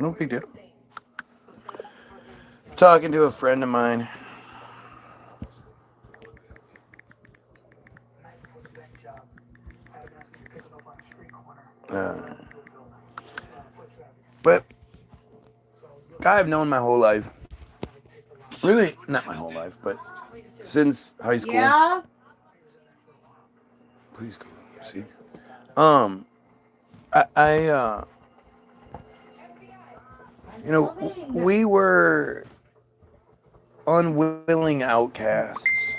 No big deal. Talking to a friend of mine. Uh, but guy I've known my whole life. Really, not my whole life, but since high school. Yeah. Please go. See. Um, I we were unwilling outcasts,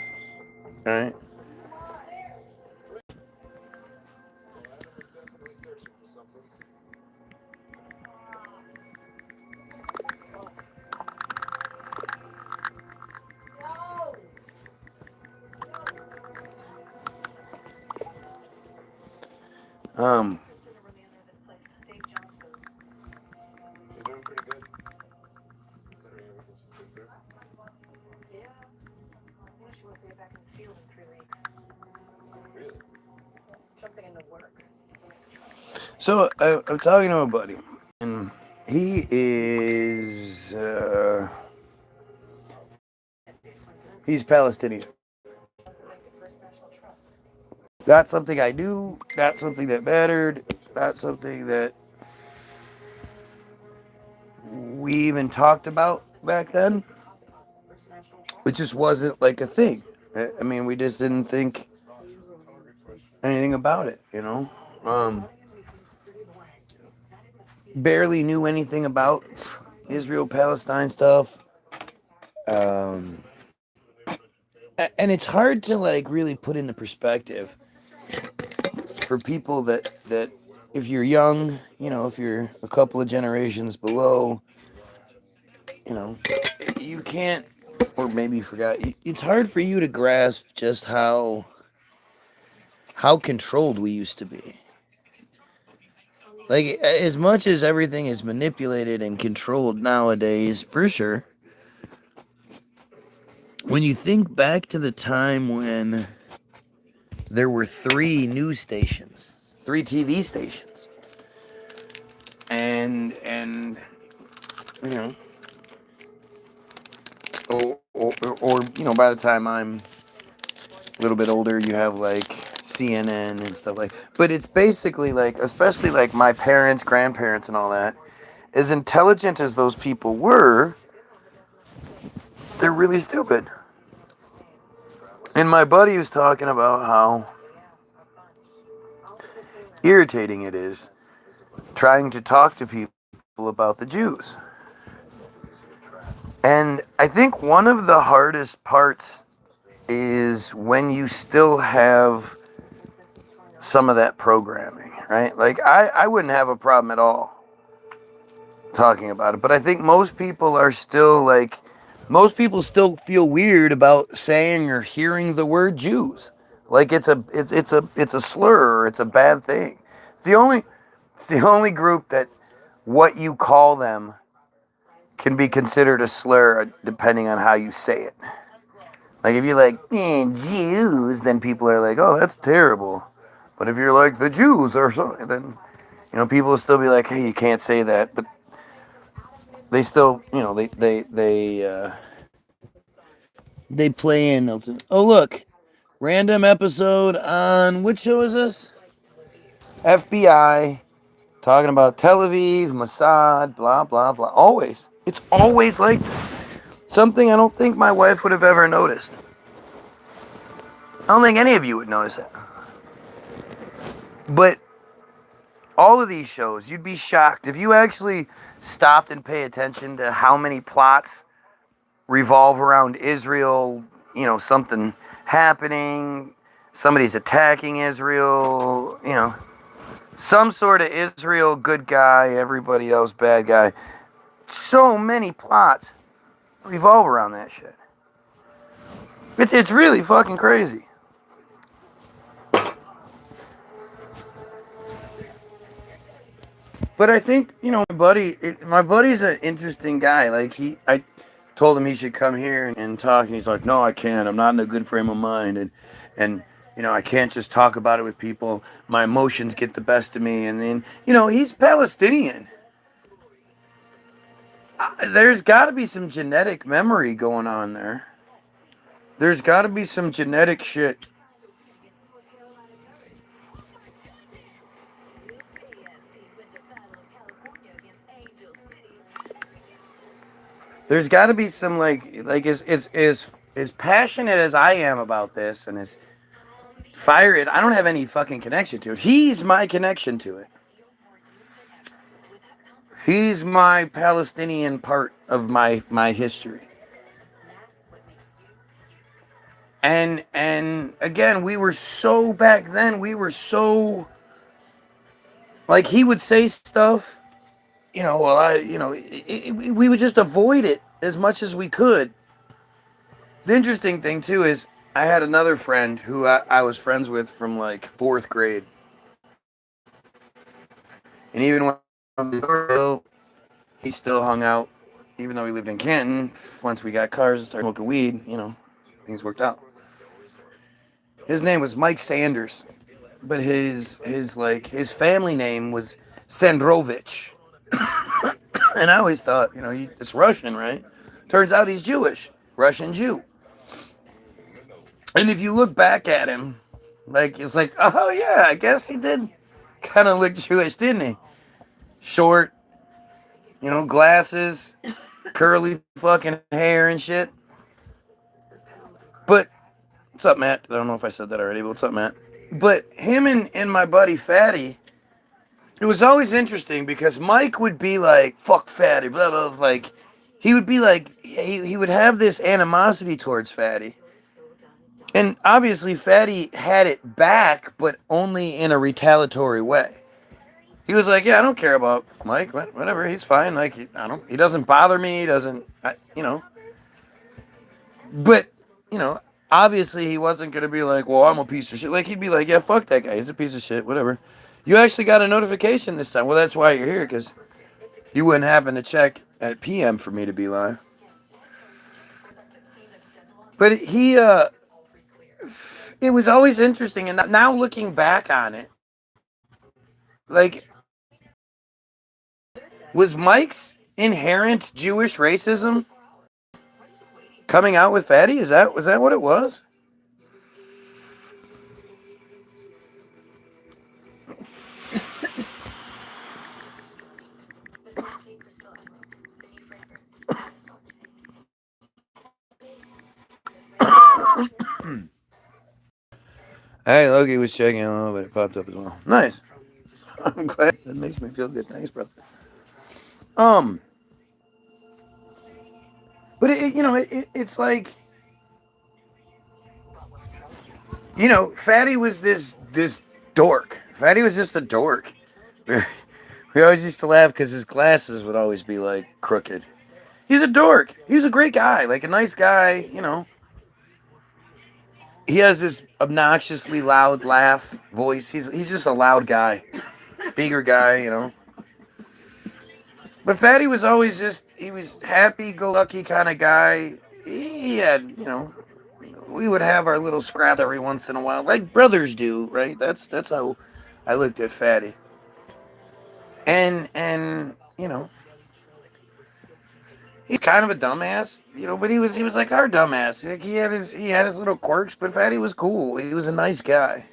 right? Um, so I'm talking to a buddy, and he is he's Palestinian. That's something I knew. That's something that mattered. That's something that we even talked about back then. It just wasn't like a thing. I mean, we just didn't think anything about it, you know? Barely knew anything about Israel Palestine stuff. Um, and it's hard to like really put into perspective for people that if you're young, if you're a couple of generations below, you know, you can't, or maybe you forgot. It's hard for you to grasp just how controlled we used to be. Like as much as everything is manipulated and controlled nowadays, for sure. When you think back to the time when there were three news stations, three TV stations, and you know, or by the time I'm a little bit older, you have like CNN and stuff like. But it's basically like, especially like my parents, grandparents, and all that. As intelligent as those people were, they're really stupid. And my buddy was talking about how irritating it is trying to talk to people about the Jews. And I think one of the hardest parts is when you still have some of that programming, right? Like, I wouldn't have a problem at all talking about it, but I think most people are still like, most people still feel weird about saying or hearing the word Jews. Like it's a slur or it's a bad thing. It's the only group that what you call them can be considered a slur depending on how you say it. Like if you're like, Jews, then people are like, oh, that's terrible. But if you're like, the Jews or something, then, people will still be like, hey, you can't say that. But they still, they play in. Oh, look, random episode on, which show is this? FBI, talking about Tel Aviv, Mossad, blah, blah, blah. Always. It's always like this. Something I don't think my wife would have ever noticed. I don't think any of you would notice it. But all of these shows, you'd be shocked if you actually stopped and pay attention to how many plots revolve around Israel, something happening, somebody's attacking Israel, some sort of Israel good guy, everybody else bad guy. So many plots revolve around that shit. It's really fucking crazy. But I think my buddy's an interesting guy. Like I told him he should come here and talk, and he's like, "No, I can't. I'm not in a good frame of mind, and I can't just talk about it with people. My emotions get the best of me." And then he's Palestinian, There's got to be some genetic memory going on there. There's got to be some genetic shit. There's got to be some like as passionate as I am about this and as fire it. I don't have any fucking connection to it. He's my connection to it. He's my Palestinian part of my history. And again, we were so back then. We were so like he would say stuff. Well, we would just avoid it as much as we could. The interesting thing too is I had another friend who I was friends with from like fourth grade, and even when he still hung out, even though he lived in Canton. Once we got cars and started smoking weed, things worked out. His name was Mike Sanders, but his family name was Sandrovich, and I always thought, it's Russian, right? Turns out he's Jewish, Russian Jew. And if you look back at him, it's like, oh yeah, I guess he did kind of look Jewish, didn't he? Short, glasses, curly fucking hair and shit. But, what's up, Matt? I don't know if I said that already, but what's up, Matt? But him and my buddy Fatty, it was always interesting because Mike would be like, fuck Fatty, blah, blah, blah. Like, he would be like, he would have this animosity towards Fatty. And obviously, Fatty had it back, but only in a retaliatory way. He was like, yeah, I don't care about Mike, whatever, he's fine. Like, he doesn't bother me, he doesn't, But, obviously he wasn't going to be like, well, I'm a piece of shit. Like, he'd be like, yeah, fuck that guy, he's a piece of shit, whatever. You actually got a notification this time. Well, that's why you're here, because you wouldn't happen to check at PM for me to be live. But it was always interesting, and now looking back on it, like, was Mike's inherent Jewish racism coming out with Fatty? Was that what it was? Hey, Loki was checking a little bit. It popped up as well. Nice. I'm glad. That makes me feel good. Thanks, brother. But it's like, Fatty was this dork. Fatty was just a dork. We always used to laugh because his glasses would always be like crooked. He's a dork. He was a great guy, like a nice guy, He has this obnoxiously loud laugh voice. He's just a loud guy, bigger guy. But Fatty was always he was happy-go-lucky kind of guy. He had, we would have our little scrap every once in a while, like brothers do, right? That's how I looked at Fatty. And he's kind of a dumbass, but he was like our dumbass. Like he had his little quirks, but Fatty was cool. He was a nice guy.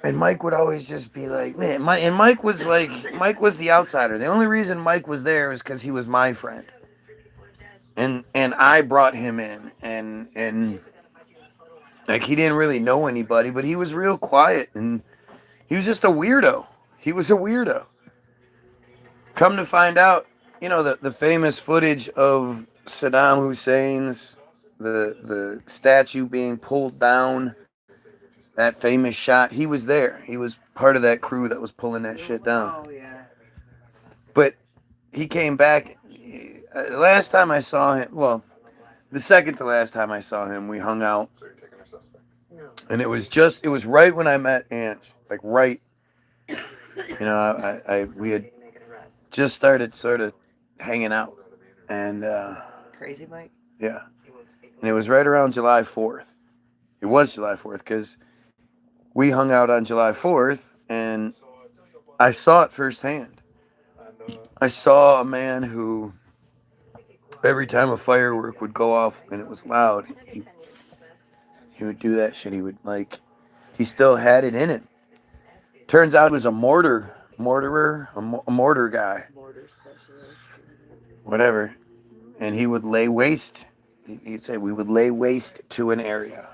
And Mike would always just be like, man, Mike was the outsider. The only reason Mike was there was because he was my friend. And I brought him in, and like he didn't really know anybody, but he was real quiet, and he was just a weirdo. He was a weirdo. Come to find out, the famous footage of Saddam Hussein's the statue being pulled down, that famous shot, he was there. He was part of that crew that was pulling that shit down. Oh, yeah. But he came back. Last time I saw him, well, the second to last time I saw him, we hung out. And it was right when I met Ange. Like, right. We had just started sort of hanging out. And, Crazy Mike? Yeah. And it was right around July 4th. It was July 4th, because we hung out on July 4th, and I saw it firsthand. I saw a man who, every time a firework would go off and it was loud, he would do that shit. He would, like, he still had it in it. Turns out he was a mortar guy, whatever. And he would lay waste. He'd say, we would lay waste to an area.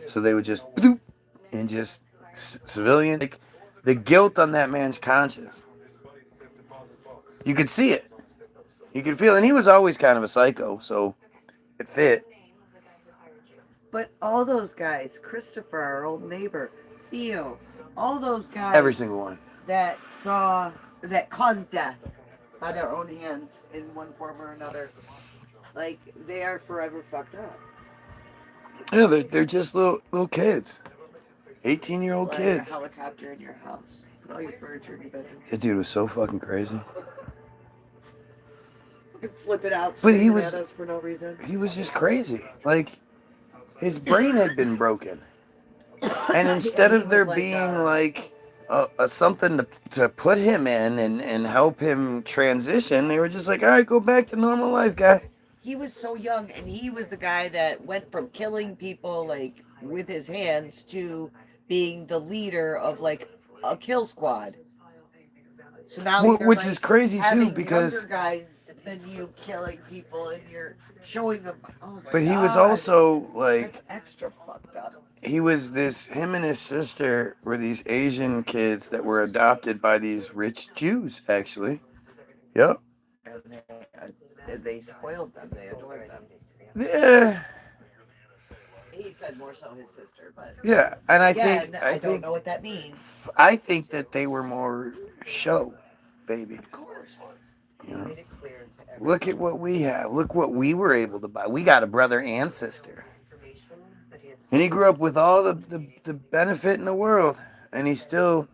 So they would just, bloop, and just, civilian. Like, the guilt on that man's conscience. You could see it. You could feel it. And he was always kind of a psycho, so it fit. But all those guys, Christopher, our old neighbor, Theo, all those guys. Every single one. That caused death by their own hands in one form or another. Like, they are forever fucked up. Yeah, they're just little kids. 18-year-old kids. A helicopter in your house. Put all your furniture in your bedroom. That dude was so fucking crazy. Flip it out, but he was at us for no reason. He was just crazy. Like, his brain had been broken, and instead of there being like something to put him in and help him transition, they were just like, all right, go back to normal life, guy. He was so young, and he was the guy that went from killing people like with his hands to being the leader of like a kill squad. So now which like, is crazy too, because younger guys than you killing people, and you're showing them. Oh my but God. He was also like, that's extra fucked up. He was him and his sister were these Asian kids that were adopted by these rich Jews, actually. Yep. And they spoiled them. They adored them. Yeah. He said more so his sister, but yeah, and I don't know what that means. I think that they were more show babies. Of course. You know? Look at what we have. Look what we were able to buy. We got a brother and sister. And he grew up with all the benefit in the world. And he still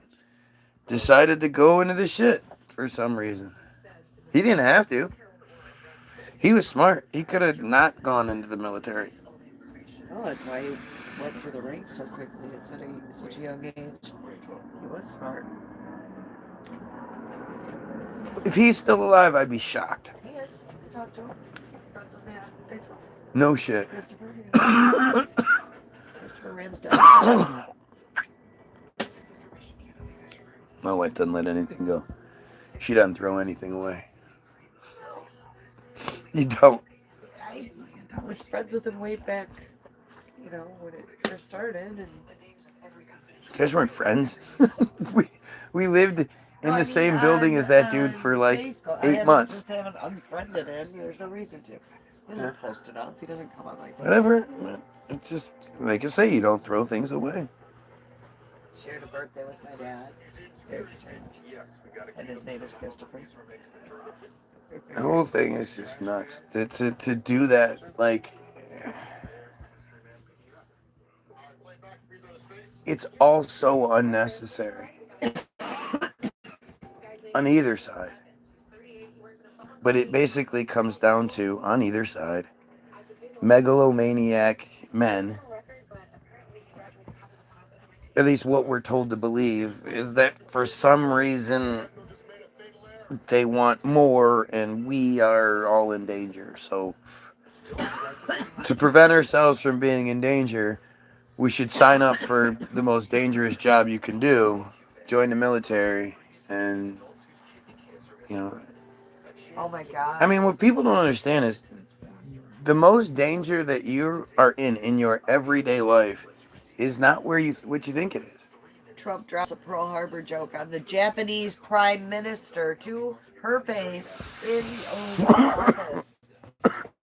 decided to go into the shit for some reason. He didn't have to. He was smart. He could have not gone into the military. Oh, that's why he went through the ranks so quickly at such a young age. He was smart. If he's still alive, I'd be shocked. He is. I talked to him. That's what baseball. No shit. Christopher Ramsdale. My wife doesn't let anything go. She doesn't throw anything away. You don't. I was friends with him way back, you know, when it first started. And you guys weren't friends. we lived in the same building as that dude for like Facebook. 8 months. I haven't unfriended him. There's no reason to. He doesn't post it up. He doesn't come on like that. Whatever. It's just, like I say, you don't throw things away. Shared a birthday with my dad. Very strange. And his name is Christopher. The whole thing is just nuts. To do that, like, it's all so unnecessary. On either side. But it basically comes down to, on either side, megalomaniac men. At least what we're told to believe is that for some reason they want more and we are all in danger. So to prevent ourselves from being in danger, we should sign up for the most dangerous job you can do, join the military, and, you know. Oh my God. I mean, what people don't understand is the most danger that you are in your everyday life is not what you think it is. Trump drops a Pearl Harbor joke on the Japanese Prime Minister to her face in the Oval Office,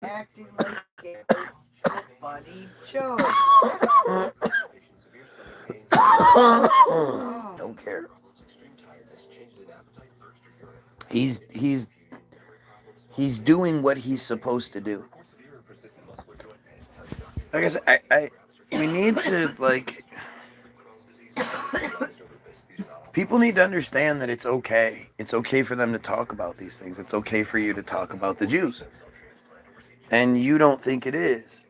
acting like it was a funny joke. Don't care. He's doing what he's supposed to do. Like I said, we need to, like, people need to understand that it's okay. It's okay for them to talk about these things. It's okay for you to talk about the Jews. And you don't think it is.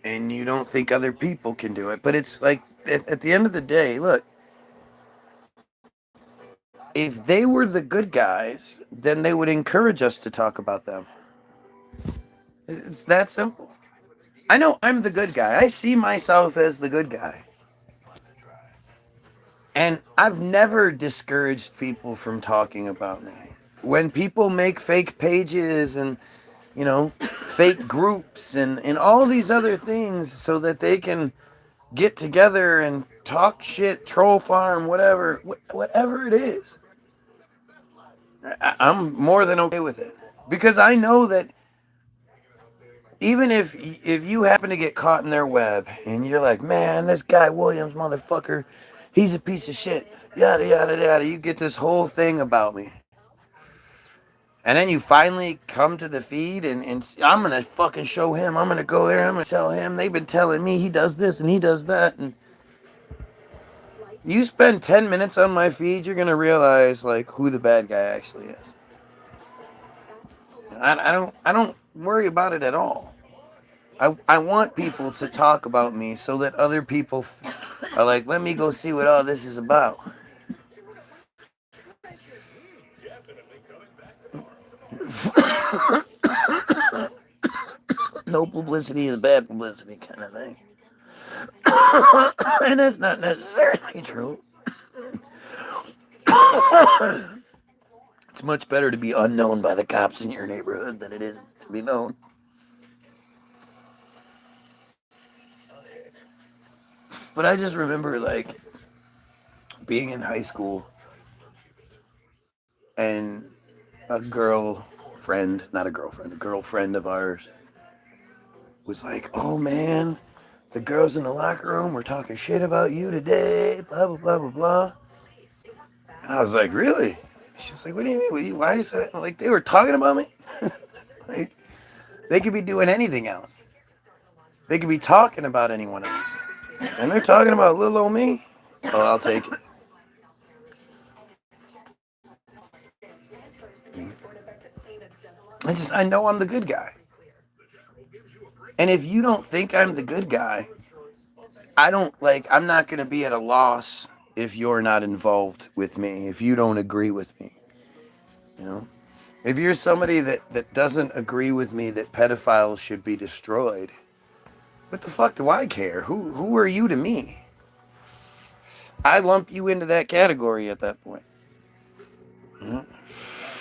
And you don't think other people can do it. But it's like, at the end of the day, look, if they were the good guys, then they would encourage us to talk about them. It's that simple. I know I'm the good guy. I see myself as the good guy. And I've never discouraged people from talking about me. When people make fake pages and, fake groups and all these other things so that they can get together and talk shit, troll farm, whatever it is, I'm more than okay with it. Because I know that even if you happen to get caught in their web and you're like, man, this guy Williams, motherfucker, he's a piece of shit, yada yada yada, you get this whole thing about me, and then you finally come to the feed and I'm gonna fucking show him, I'm gonna go there, I'm gonna tell him, they've been telling me he does this and he does that, and you spend 10 minutes on my feed, you're gonna realize like who the bad guy actually is. I don't worry about it at all. I want people to talk about me so that other people are like, let me go see what all this is about. No publicity is bad publicity, kind of thing. And that's not necessarily true. It's much better to be unknown by the cops in your neighborhood than it is to be known. But I just remember, like, being in high school and a girlfriend of ours was like, oh man, the girls in the locker room were talking shit about you today, blah, blah, blah, blah, blah. And I was like, really? She's like, what do you mean? Why is that? Like, they were talking about me? Like, they could be doing anything else. They could be talking about anyone else. And they're talking about little old me? Oh, I'll take it. I know I'm the good guy. And if you don't think I'm the good guy, I'm not going to be at a loss if you're not involved with me, if you don't agree with me. If you're somebody that doesn't agree with me that pedophiles should be destroyed, what the fuck do I care? Who are you to me? I lump you into that category at that point.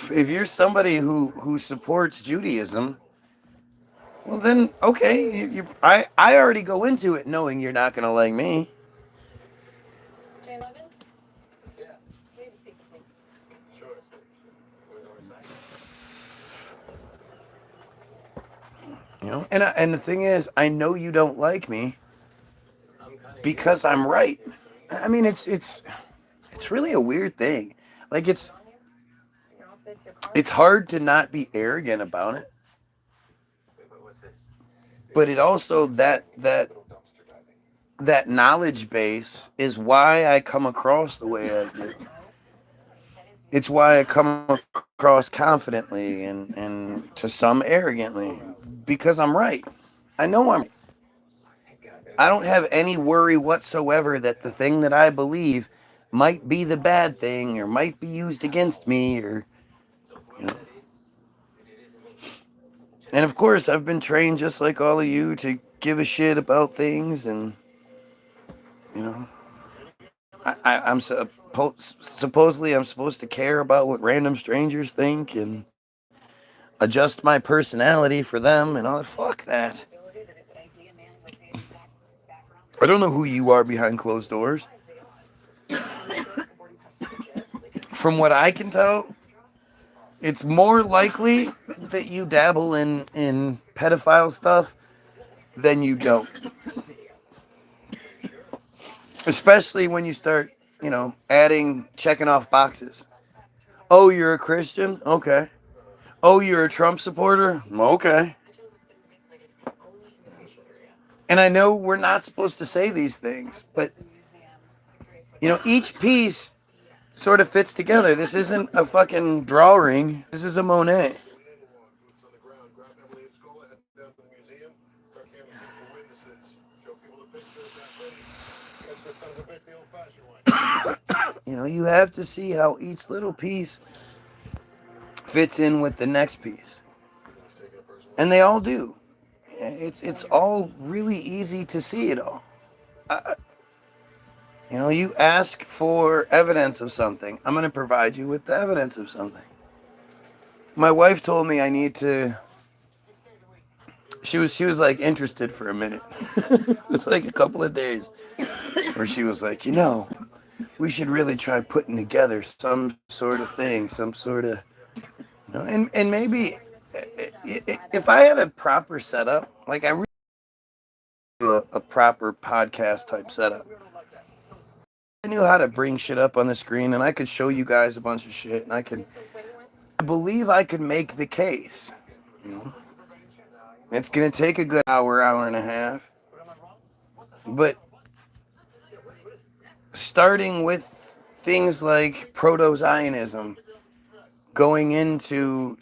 If you're somebody who supports Judaism, well then, okay. I already go into it knowing you're not going to like me. And the thing is, I know you don't like me because I'm right. I mean, it's really a weird thing. Like it's hard to not be arrogant about it. But it also that knowledge base is why I come across the way I do. It's why I come across confidently and to some arrogantly because I'm right. I know I'm right. I don't have any worry whatsoever that the thing that I believe might be the bad thing or might be used against me or you know. And of course, I've been trained just like all of you to give a shit about things and you know, supposedly I'm supposed to care about what random strangers think and adjust my personality for them and all that. Fuck that. I don't know who you are behind closed doors. From what I can tell, it's more likely that you dabble in pedophile stuff than you don't. Especially when you start, checking off boxes. Oh, you're a Christian? Okay. Oh, you're a Trump supporter? Okay. And I know we're not supposed to say these things, but each piece sort of fits together. This isn't a fucking drawing. This is a Monet. you have to see how each little piece fits in with the next piece. And they all do. It's all really easy to see it all. You ask for evidence of something. I'm going to provide you with the evidence of something. My wife told me I need to. She was like interested for a minute. It was like a couple of days where she was like, we should really try putting together some sort of thing, some sort of, and maybe if I had a proper setup, like I really a proper podcast type setup. I knew how to bring shit up on the screen, and I could show you guys a bunch of shit, and I believe I could make the case. It's gonna take a good hour and a half, but starting with things like proto-Zionism, going into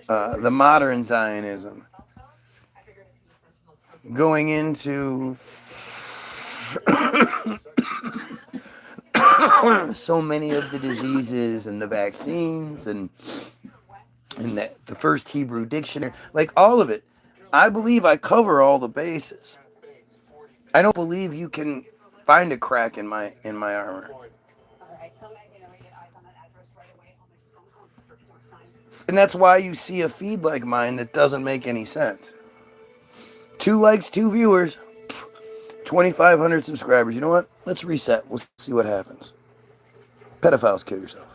the modern Zionism, going into so many of the diseases and the vaccines and the first Hebrew dictionary, like all of it. I believe I cover all the bases. I don't believe you can find a crack in my armor. And that's why you see a feed like mine that doesn't make any sense. 2 likes, 2 viewers, 2,500 subscribers. You know what? Let's reset. We'll see what happens. Pedophiles, kill yourself.